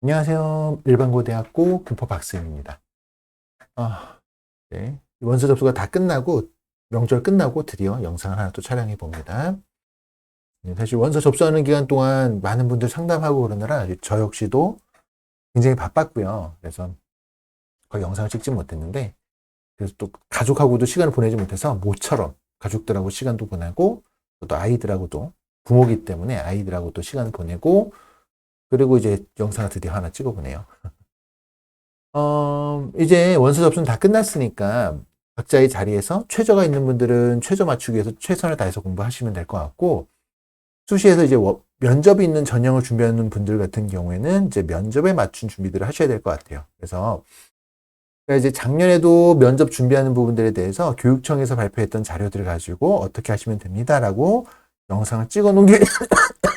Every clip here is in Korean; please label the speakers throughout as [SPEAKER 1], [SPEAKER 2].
[SPEAKER 1] 안녕하세요. 일반고대학교 김포박사입니다. 네. 원서 접수가 다 끝나고, 명절 끝나고 드디어 영상을 하나 또 촬영해 봅니다. 사실 원서 접수하는 기간 동안 많은 분들 상담하고 그러느라 저 역시도 굉장히 바빴고요. 그래서 거의 영상을 찍지 못했는데, 그래서 또 가족하고도 시간을 보내지 못해서 모처럼 가족들하고 시간도 보내고, 또 아이들하고도 부모기 때문에 아이들하고도 시간을 보내고, 그리고 이제 영상을 드디어 하나 찍어보네요. 이제 원서 접수는 다 끝났으니까 각자의 자리에서 최저가 있는 분들은 최저 맞추기 위해서 최선을 다해서 공부하시면 될 것 같고, 수시에서 이제 면접이 있는 전형을 준비하는 분들 같은 경우에는 이제 면접에 맞춘 준비들을 하셔야 될 것 같아요. 그래서 이제 작년에도 면접 준비하는 부분들에 대해서 교육청에서 발표했던 자료들을 가지고 어떻게 하시면 됩니다라고 영상을 찍어 놓은 게,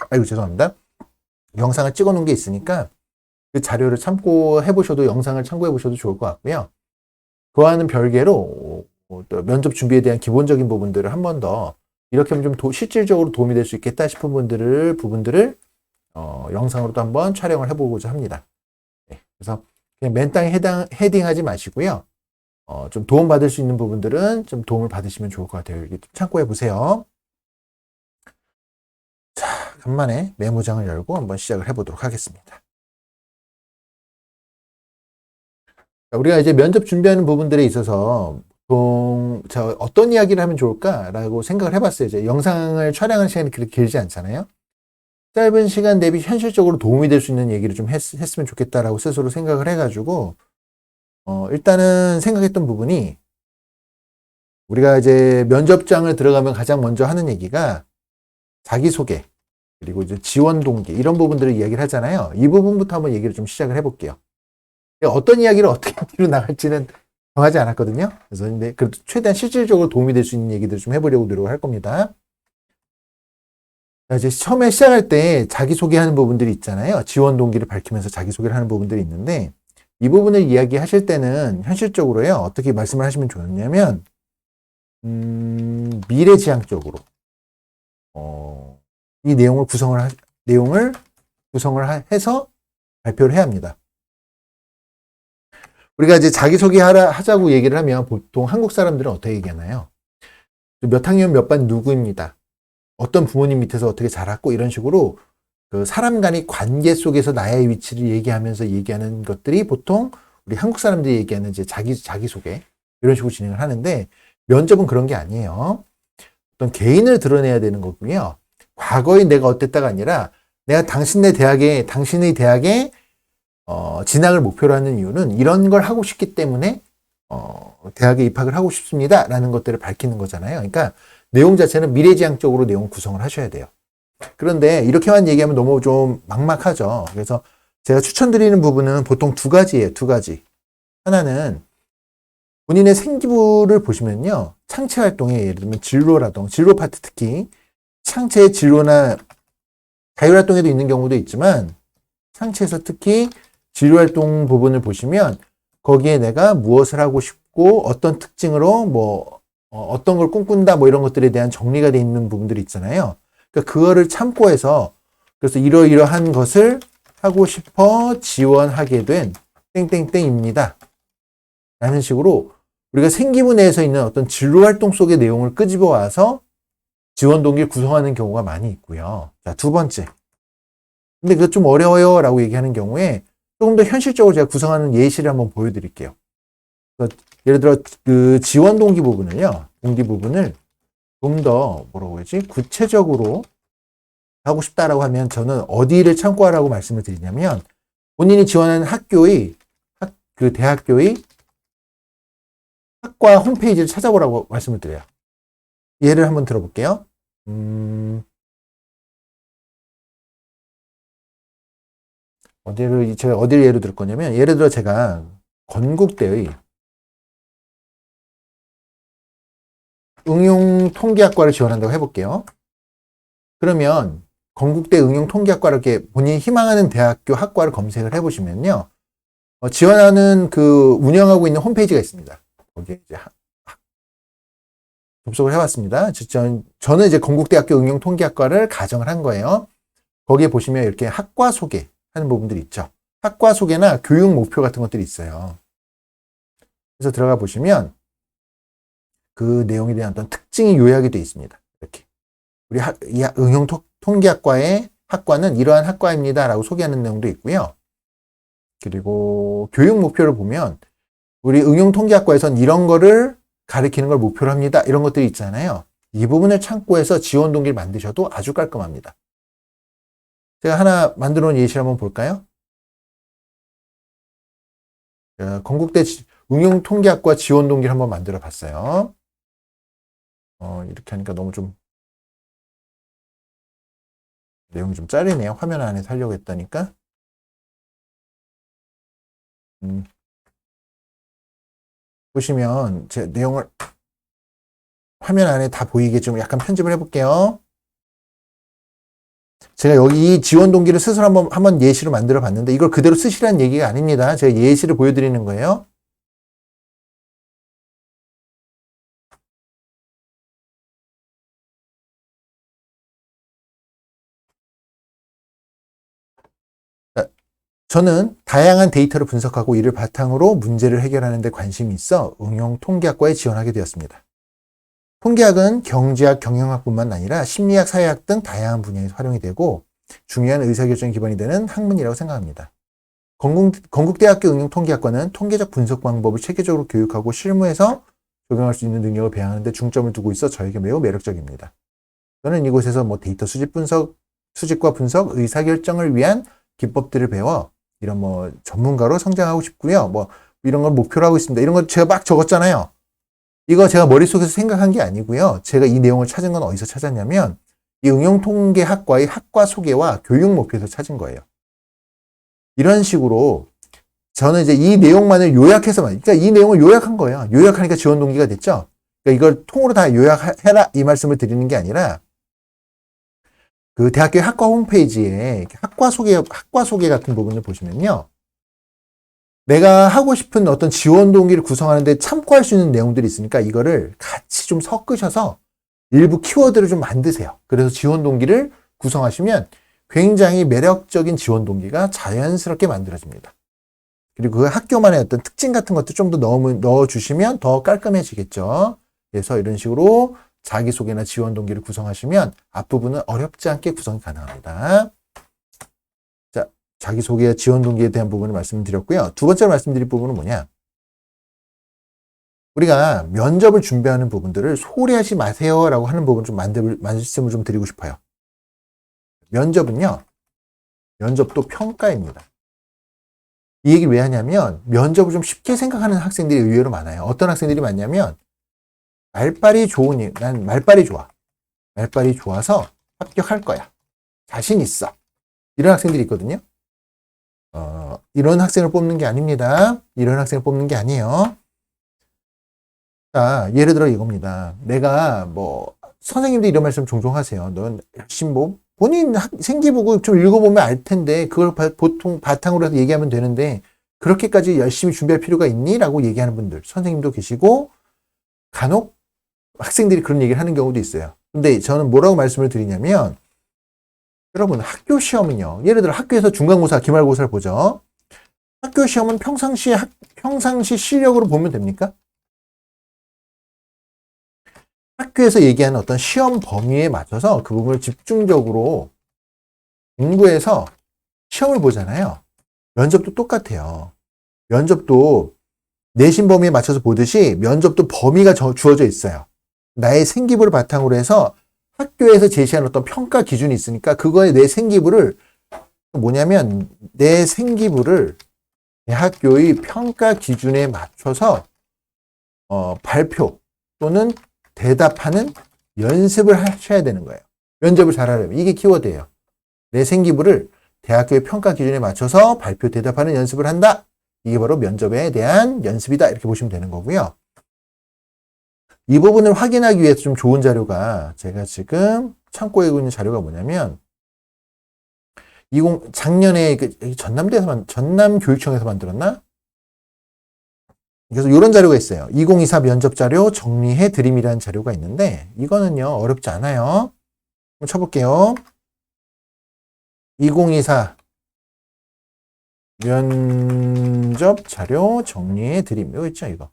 [SPEAKER 1] 아이고, 죄송합니다. 영상을 찍어 놓은 게 있으니까 그 자료를 참고해 보셔도, 영상을 참고해 보셔도 좋을 것 같고요. 그와는 별개로 또 면접 준비에 대한 기본적인 부분들을 한 번 더 이렇게 하면 좀 실질적으로 도움이 될 수 있겠다 싶은 부분들을 영상으로도 한번 촬영을 해보고자 합니다. 네, 그래서 그냥 맨땅에 헤딩하지 마시고요. 좀 도움 받을 수 있는 부분들은 좀 도움을 받으시면 좋을 것 같아요. 이렇게 참고해 보세요. 자, 간만에 메모장을 열고 한번 시작을 해보도록 하겠습니다. 우리가 이제 면접 준비하는 부분들에 있어서 어떤 이야기를 하면 좋을까라고 생각을 해봤어요. 이제 영상을 촬영하는 시간이 그렇게 길지 않잖아요. 짧은 시간 대비 현실적으로 도움이 될 수 있는 얘기를 좀 했으면 좋겠다라고 스스로 생각을 해가지고, 일단은 생각했던 부분이, 우리가 이제 면접장을 들어가면 가장 먼저 하는 얘기가 자기소개, 그리고 이제 지원 동기, 이런 부분들을 이야기를 하잖아요. 이 부분부터 한번 얘기를 좀 시작을 해볼게요. 어떤 이야기를 어떻게 뒤로 나갈지는 정하지 않았거든요. 그래서 근데 그래도 최대한 실질적으로 도움이 될 수 있는 얘기들을 좀 해보려고 노력을 할 겁니다. 이제 처음에 시작할 때 자기소개하는 부분들이 있잖아요. 지원 동기를 밝히면서 자기소개를 하는 부분들이 있는데, 이 부분을 이야기하실 때는 현실적으로요, 어떻게 말씀을 하시면 좋냐면, 미래지향적으로, 이 내용을 구성을 해서 발표를 해야 합니다. 우리가 이제 자기소개하자고 얘기를 하면 보통 한국 사람들은 어떻게 얘기하나요? 몇 학년 몇 반 누구입니다. 어떤 부모님 밑에서 어떻게 자랐고, 이런 식으로 그 사람 간의 관계 속에서 나의 위치를 얘기하면서 얘기하는 것들이 보통 우리 한국 사람들이 얘기하는 이제 자기소개, 이런 식으로 진행을 하는데, 면접은 그런 게 아니에요. 어떤 개인을 드러내야 되는 거고요. 과거의 내가 어땠다가 아니라, 내가 당신의 대학에 진학을 목표로 하는 이유는 이런 걸 하고 싶기 때문에 대학에 입학을 하고 싶습니다 라는 것들을 밝히는 거잖아요. 그러니까 내용 자체는 미래지향적으로 내용 구성을 하셔야 돼요. 그런데 이렇게만 얘기하면 너무 좀 막막하죠. 그래서 제가 추천드리는 부분은 보통 두 가지예요. 두 가지. 하나는 본인의 생기부를 보시면요, 창체 활동에 예를 들면 진로 파트, 특히 창체의 진로나 자율활동에도 있는 경우도 있지만, 창체에서 특히 진로활동 부분을 보시면 거기에 내가 무엇을 하고 싶고 어떤 특징으로 어떤 걸 꿈꾼다 이런 것들에 대한 정리가 되어 있는 부분들이 있잖아요. 그러니까 그거를 참고해서, 그래서 이러이러한 것을 하고 싶어 지원하게 된 땡땡땡입니다 라는 식으로 우리가 생기부 내에서 있는 어떤 진로활동 속의 내용을 끄집어 와서 지원 동기를 구성하는 경우가 많이 있고요. 자, 두 번째. 근데 그거 좀 어려워요 라고 얘기하는 경우에 조금 더 현실적으로 제가 구성하는 예시를 한번 보여드릴게요. 예를 들어 그 지원 동기 부분을요, 동기 부분을 좀 더 구체적으로 하고 싶다라고 하면 저는 어디를 참고하라고 말씀을 드리냐면, 본인이 지원하는 그 대학교의 학과 홈페이지를 찾아보라고 말씀을 드려요. 예를 한번 들어볼게요. 제가 어디를 예로 들 거냐면, 예를 들어 제가 건국대의 응용통계학과를 지원한다고 해볼게요. 그러면 건국대 응용통계학과를 이렇게 본인이 희망하는 대학교 학과를 검색을 해보시면요, 지원하는 그 운영하고 있는 홈페이지가 있습니다. 거기에 이제 접속을 해봤습니다. 저는 이제 건국대학교 응용통계학과를 가정을 한 거예요. 거기에 보시면 이렇게 학과 소개하는 부분들이 있죠. 학과 소개나 교육 목표 같은 것들이 있어요. 그래서 들어가 보시면 그 내용에 대한 어떤 특징이 요약이 되어 있습니다. 이렇게. 우리 이 응용 통계학과의 학과는 이러한 학과입니다. 라고 소개하는 내용도 있고요. 그리고 교육 목표를 보면 우리 응용 통계학과에선 이런 거를 가리키는 걸 목표로 합니다. 이런 것들이 있잖아요. 이 부분을 참고해서 지원 동기를 만드셔도 아주 깔끔합니다. 제가 하나 만들어 놓은 예시를 한번 볼까요? 건국대 응용 통계학과 지원 동기를 한번 만들어 봤어요. 이렇게 하니까 너무 좀 내용이 좀 짜리네요. 화면 안에 하려고 했다니까. 보시면 제 내용을 화면 안에 다 보이게 좀 약간 편집을 해볼게요. 제가 여기 지원 동기를 스스로 한번 예시로 만들어 봤는데 이걸 그대로 쓰시라는 얘기가 아닙니다. 제가 예시를 보여드리는 거예요. 저는 다양한 데이터를 분석하고 이를 바탕으로 문제를 해결하는 데 관심이 있어 응용 통계학과에 지원하게 되었습니다. 통계학은 경제학, 경영학뿐만 아니라 심리학, 사회학 등 다양한 분야에서 활용이 되고 중요한 의사결정의 기반이 되는 학문이라고 생각합니다. 건국대학교 응용통계학과는 통계적 분석 방법을 체계적으로 교육하고 실무에서 적용할 수 있는 능력을 배양하는 데 중점을 두고 있어 저에게 매우 매력적입니다. 저는 이곳에서 데이터 수집과 분석, 의사결정을 위한 기법들을 배워 이런 전문가로 성장하고 싶고요. 이런 걸 목표로 하고 있습니다. 이런 거 제가 막 적었잖아요. 이거 제가 머릿속에서 생각한 게 아니고요. 제가 이 내용을 찾은 건 어디서 찾았냐면 이 응용통계학과의 학과 소개와 교육 목표에서 찾은 거예요. 이런 식으로 저는 이제 이 내용만을 그러니까 이 내용을 요약한 거예요. 요약하니까 지원 동기가 됐죠. 그러니까 이걸 통으로 다 요약해라 이 말씀을 드리는 게 아니라 그 대학교 학과 홈페이지에 학과 소개 같은 부분을 보시면요. 내가 하고 싶은 어떤 지원 동기를 구성하는데 참고할 수 있는 내용들이 있으니까 이거를 같이 좀 섞으셔서 일부 키워드를 좀 만드세요. 그래서 지원 동기를 구성하시면 굉장히 매력적인 지원 동기가 자연스럽게 만들어집니다. 그리고 그 학교만의 어떤 특징 같은 것도 좀 더 넣어주시면 더 깔끔해지겠죠. 그래서 이런 식으로 자기소개나 지원 동기를 구성하시면 앞부분은 어렵지 않게 구성이 가능합니다. 자, 자기소개, 지원 동기에 대한 부분을 말씀드렸고요. 두 번째로 말씀드릴 부분은 뭐냐? 우리가 면접을 준비하는 부분들을 소홀히 하지 마세요라고 하는 부분을 좀 말씀을 좀 드리고 싶어요. 면접은요, 면접도 평가입니다. 이 얘기를 왜 하냐면 면접을 좀 쉽게 생각하는 학생들이 의외로 많아요. 어떤 학생들이 많냐면 난 말빨이 좋아. 말빨이 좋아서 합격할 거야. 자신 있어. 이런 학생들이 있거든요. 이런 학생을 뽑는 게 아닙니다. 이런 학생을 뽑는 게 아니에요. 자, 예를 들어 이겁니다. 내가 선생님도 이런 말씀 종종 하세요. 넌 열심히 본인 생기부고 좀 읽어보면 알 텐데 그걸 보통 바탕으로 해서 얘기하면 되는데 그렇게까지 열심히 준비할 필요가 있니? 라고 얘기하는 분들 선생님도 계시고 간혹 학생들이 그런 얘기를 하는 경우도 있어요. 근데 저는 뭐라고 말씀을 드리냐면 여러분 학교 시험은요. 예를 들어 학교에서 중간고사, 기말고사를 보죠. 학교 시험은 평상시 실력으로 보면 됩니까? 학교에서 얘기하는 어떤 시험 범위에 맞춰서 그 부분을 집중적으로 공부해서 시험을 보잖아요. 면접도 똑같아요. 면접도 내신 범위에 맞춰서 보듯이 면접도 범위가 주어져 있어요. 나의 생기부를 바탕으로 해서 학교에서 제시한 어떤 평가 기준이 있으니까 그거에 내 생기부를 내 생기부를 대학교의 평가 기준에 맞춰서 발표 또는 대답하는 연습을 하셔야 되는 거예요. 면접을 잘하려면. 이게 키워드예요. 내 생기부를 대학교의 평가 기준에 맞춰서 발표, 대답하는 연습을 한다. 이게 바로 면접에 대한 연습이다. 이렇게 보시면 되는 거고요. 이 부분을 확인하기 위해서 좀 좋은 자료가 제가 지금 참고해 있는 자료가 뭐냐면 작년에 전남교육청에서 만들었나? 그래서 이런 자료가 있어요. 2024 면접 자료 정리해 드림이라는 자료가 있는데 이거는요 어렵지 않아요. 한번 쳐볼게요. 2024 면접 자료 정리해 드림. 이거 있죠, 이거.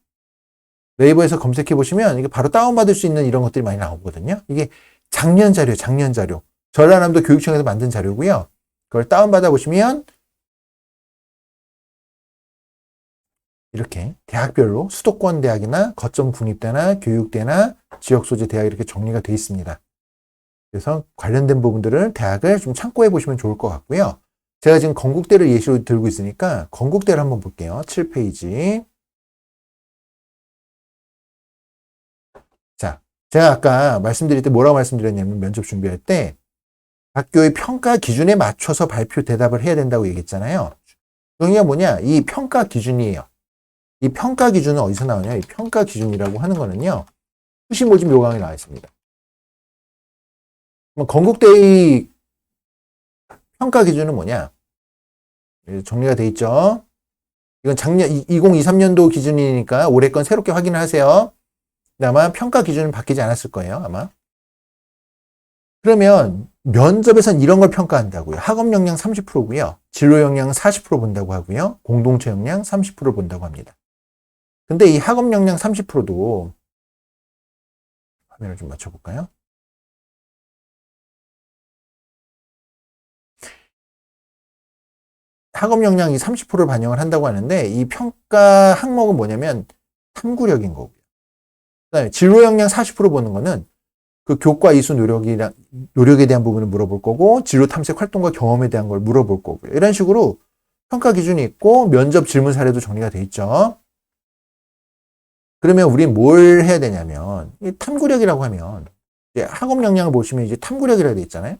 [SPEAKER 1] 네이버에서 검색해 보시면 이게 바로 다운받을 수 있는 이런 것들이 많이 나오거든요. 이게 작년 자료, 작년 자료. 전라남도 교육청에서 만든 자료고요. 그걸 다운받아 보시면 이렇게 대학별로 수도권 대학이나 거점 국립대나 교육대나 지역 소재 대학 이렇게 정리가 되어 있습니다. 그래서 관련된 부분들을 대학을 좀 참고해 보시면 좋을 것 같고요. 제가 지금 건국대를 예시로 들고 있으니까 건국대를 한번 볼게요. 7페이지. 자, 제가 아까 말씀드릴 때 뭐라고 말씀드렸냐면 면접 준비할 때 학교의 평가 기준에 맞춰서 발표 대답을 해야 된다고 얘기했잖아요. 그게 뭐냐? 이 평가 기준이에요. 이 평가 기준은 어디서 나오냐? 이 평가 기준이라고 하는 거는요. 수시 모집 요강에 나와 있습니다. 건국대의 평가 기준은 뭐냐? 정리가 돼 있죠. 이건 작년 2023년도 기준이니까 올해 건 새롭게 확인을 하세요. 아마 평가 기준은 바뀌지 않았을 거예요. 아마. 그러면 면접에선 이런 걸 평가한다고요. 학업 역량 30%고요. 진로 역량 40% 본다고 하고요. 공동체 역량 30% 본다고 합니다. 근데 이 학업 역량 30%도 화면을 좀 맞춰볼까요? 학업 역량이 30%를 반영을 한다고 하는데 이 평가 항목은 뭐냐면 탐구력인 거고요. 그다음에 진로 역량 40% 보는 거는 그 교과 이수 노력에 대한 부분을 물어볼 거고 진로 탐색 활동과 경험에 대한 걸 물어볼 거고요. 이런 식으로 평가 기준이 있고 면접 질문 사례도 정리가 돼 있죠. 그러면 우린 뭘 해야 되냐면 이 탐구력이라고 하면 이제 학업 역량을 보시면 이제 탐구력이라고 돼 있잖아요.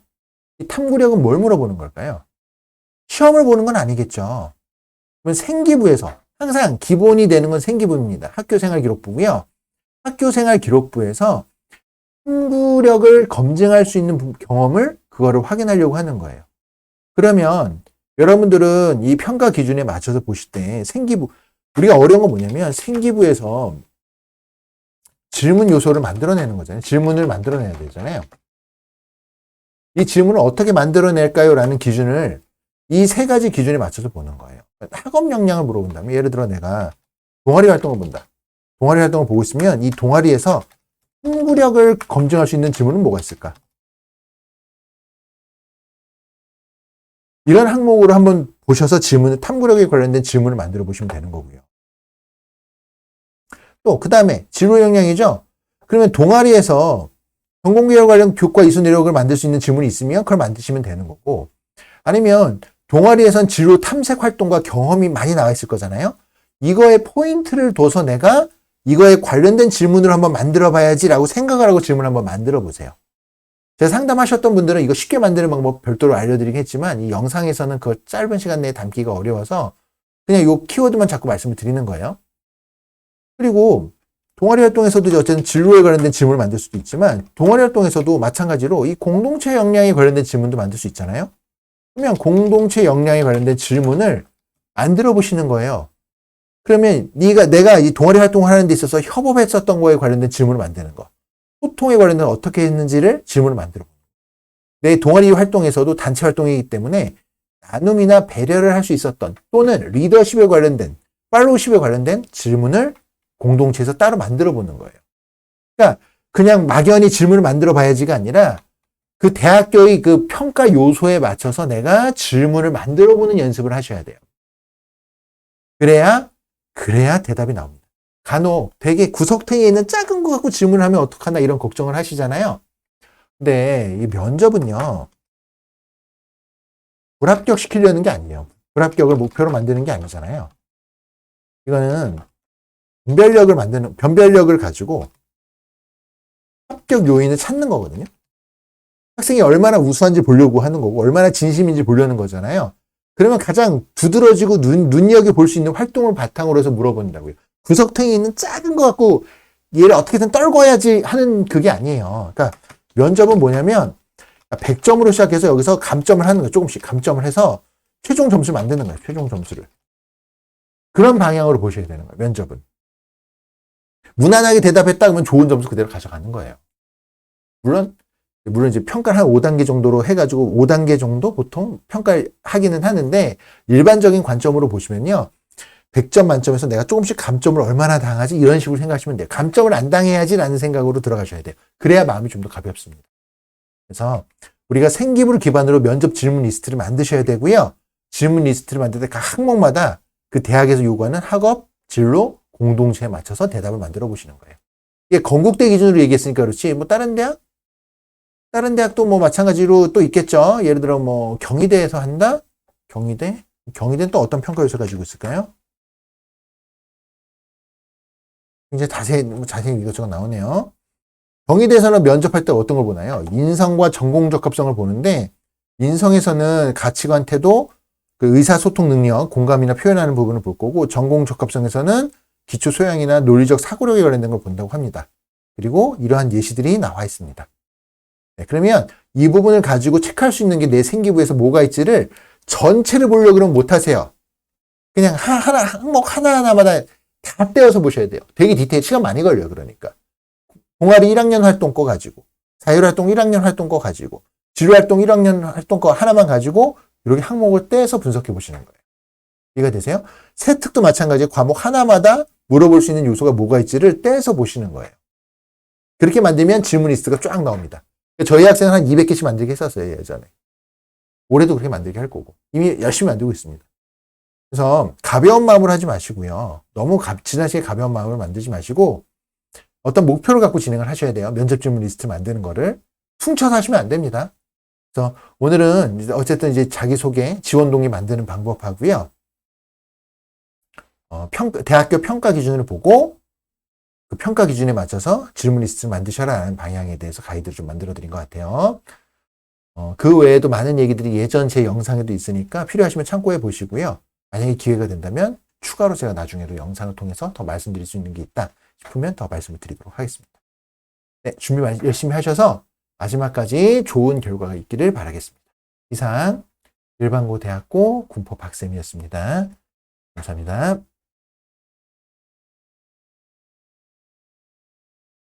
[SPEAKER 1] 이 탐구력은 뭘 물어보는 걸까요? 시험을 보는 건 아니겠죠. 그러면 생기부에서 항상 기본이 되는 건 생기부입니다. 학교생활기록부고요. 학교생활기록부에서 탐구력을 검증할 수 있는 경험을 그거를 확인하려고 하는 거예요. 그러면 여러분들은 이 평가 기준에 맞춰서 보실 때 생기부, 우리가 어려운 건 뭐냐면 생기부에서 질문 요소를 만들어내는 거잖아요. 질문을 만들어내야 되잖아요. 이 질문을 어떻게 만들어낼까요? 라는 기준을 이 세 가지 기준에 맞춰서 보는 거예요. 학업 역량을 물어본다면 예를 들어 내가 동아리 활동을 본다. 동아리 활동을 보고 있으면 이 동아리에서 탐구력을 검증할 수 있는 질문은 뭐가 있을까? 이런 항목으로 한번 보셔서 탐구력에 관련된 질문을 만들어 보시면 되는 거고요. 또 그 다음에 진로 역량이죠. 그러면 동아리에서 전공계열 관련 교과 이수 내력을 만들 수 있는 질문이 있으면 그걸 만드시면 되는 거고, 아니면 동아리에선 진로 탐색 활동과 경험이 많이 나와 있을 거잖아요. 이거에 포인트를 둬서 내가 이거에 관련된 질문을 한번 만들어 봐야지라고 생각을 하고 질문을 한번 만들어 보세요. 제가 상담하셨던 분들은 이거 쉽게 만드는 방법 별도로 알려드리겠지만 이 영상에서는 그 짧은 시간 내에 담기가 어려워서 그냥 이 키워드만 자꾸 말씀을 드리는 거예요. 그리고 동아리 활동에서도 어쨌든 진로에 관련된 질문을 만들 수도 있지만 동아리 활동에서도 마찬가지로 이 공동체 역량에 관련된 질문도 만들 수 있잖아요. 그러면 공동체 역량에 관련된 질문을 만들어 보시는 거예요. 그러면 내가 이 동아리 활동을 하는 데 있어서 협업했었던 거에 관련된 질문을 만드는 거. 소통에 관련된 어떻게 했는지를 질문을 만들어 보는 거예요. 내 동아리 활동에서도 단체 활동이기 때문에 나눔이나 배려를 할 수 있었던 또는 리더십에 관련된 팔로우십에 관련된 질문을 공동체에서 따로 만들어 보는 거예요. 그러니까 그냥 막연히 질문을 만들어 봐야지가 아니라 그 대학교의 그 평가 요소에 맞춰서 내가 질문을 만들어 보는 연습을 하셔야 돼요. 그래야 대답이 나옵니다. 간혹 되게 구석탱이에 있는 작은 거 갖고 질문을 하면 어떡하나 이런 걱정을 하시잖아요. 근데 이 면접은요, 불합격시키려는 게 아니에요. 불합격을 목표로 만드는 게 아니잖아요. 이거는 변별력을 가지고 합격 요인을 찾는 거거든요. 학생이 얼마나 우수한지 보려고 하는 거고, 얼마나 진심인지 보려는 거잖아요. 그러면 가장 두드러지고 눈여겨볼 수 있는 활동을 바탕으로 해서 물어본다고요. 구석탱이 있는 작은 거 갖고 얘를 어떻게든 떨궈야지 하는 그게 아니에요. 그러니까 면접은 뭐냐면 100점으로 시작해서 여기서 감점을 하는 거예요. 조금씩 감점을 해서 최종 점수를 만드는 거예요. 최종 점수를. 그런 방향으로 보셔야 되는 거예요. 면접은. 무난하게 대답했다 그러면 좋은 점수 그대로 가져가는 거예요. 물론 물론 이제 평가를 한 5단계 정도로 해가지고 5단계 정도 보통 평가를 하기는 하는데 일반적인 관점으로 보시면요. 100점 만점에서 내가 조금씩 감점을 얼마나 당하지 이런 식으로 생각하시면 돼요. 감점을 안 당해야지라는 생각으로 들어가셔야 돼요. 그래야 마음이 좀 더 가볍습니다. 그래서 우리가 생기부를 기반으로 면접 질문 리스트를 만드셔야 되고요. 질문 리스트를 만들 때 각 항목마다 그 대학에서 요구하는 학업, 진로, 공동체에 맞춰서 대답을 만들어 보시는 거예요. 이게 건국대 기준으로 얘기했으니까 그렇지 뭐 다른 대학도 뭐 마찬가지로 또 있겠죠. 예를 들어 뭐 경희대에서 한다? 경희대는 또 어떤 평가 요소를 가지고 있을까요? 이제 자세히 이것저것 나오네요. 경희대에서는 면접할 때 어떤 걸 보나요? 인성과 전공 적합성을 보는데 인성에서는 가치관, 태도, 그 의사소통 능력, 공감이나 표현하는 부분을 볼 거고 전공 적합성에서는 기초 소양이나 논리적 사고력에 관련된 걸 본다고 합니다. 그리고 이러한 예시들이 나와 있습니다. 네, 그러면 이 부분을 가지고 체크할 수 있는 게 내 생기부에서 뭐가 있지를 전체를 보려고 그러면 못하세요. 그냥 항목 하나하나마다 다 떼어서 보셔야 돼요. 되게 디테일, 시간 많이 걸려요. 그러니까. 동아리 1학년 활동 거 가지고, 자율활동 1학년 활동 거 가지고, 지루활동 1학년 활동 거 하나만 가지고 이렇게 항목을 떼서 분석해 보시는 거예요. 이해가 되세요? 세특도 마찬가지로 과목 하나마다 물어볼 수 있는 요소가 뭐가 있지를 떼서 보시는 거예요. 그렇게 만들면 질문 리스트가 쫙 나옵니다. 저희 학생은 한 200개씩 만들게 했었어요, 예전에. 올해도 그렇게 만들게 할 거고. 이미 열심히 만들고 있습니다. 그래서 가벼운 마음으로 하지 마시고요. 너무 지나치게 가벼운 마음을 만들지 마시고 어떤 목표를 갖고 진행을 하셔야 돼요. 면접 질문 리스트 만드는 거를 퉁쳐서 하시면 안 됩니다. 그래서 오늘은 어쨌든 이제 자기소개, 지원 동기 만드는 방법하고요. 대학교 평가 기준을 보고 그 평가 기준에 맞춰서 질문 리스트를 만드셔라라는 방향에 대해서 가이드를 좀 만들어 드린 것 같아요. 그 외에도 많은 얘기들이 예전 제 영상에도 있으니까 필요하시면 참고해 보시고요. 만약에 기회가 된다면 추가로 제가 나중에도 영상을 통해서 더 말씀드릴 수 있는 게 있다 싶으면 더 말씀을 드리도록 하겠습니다. 네, 준비 열심히 하셔서 마지막까지 좋은 결과가 있기를 바라겠습니다. 이상 일반고 대학고 군포 박쌤이었습니다. 감사합니다.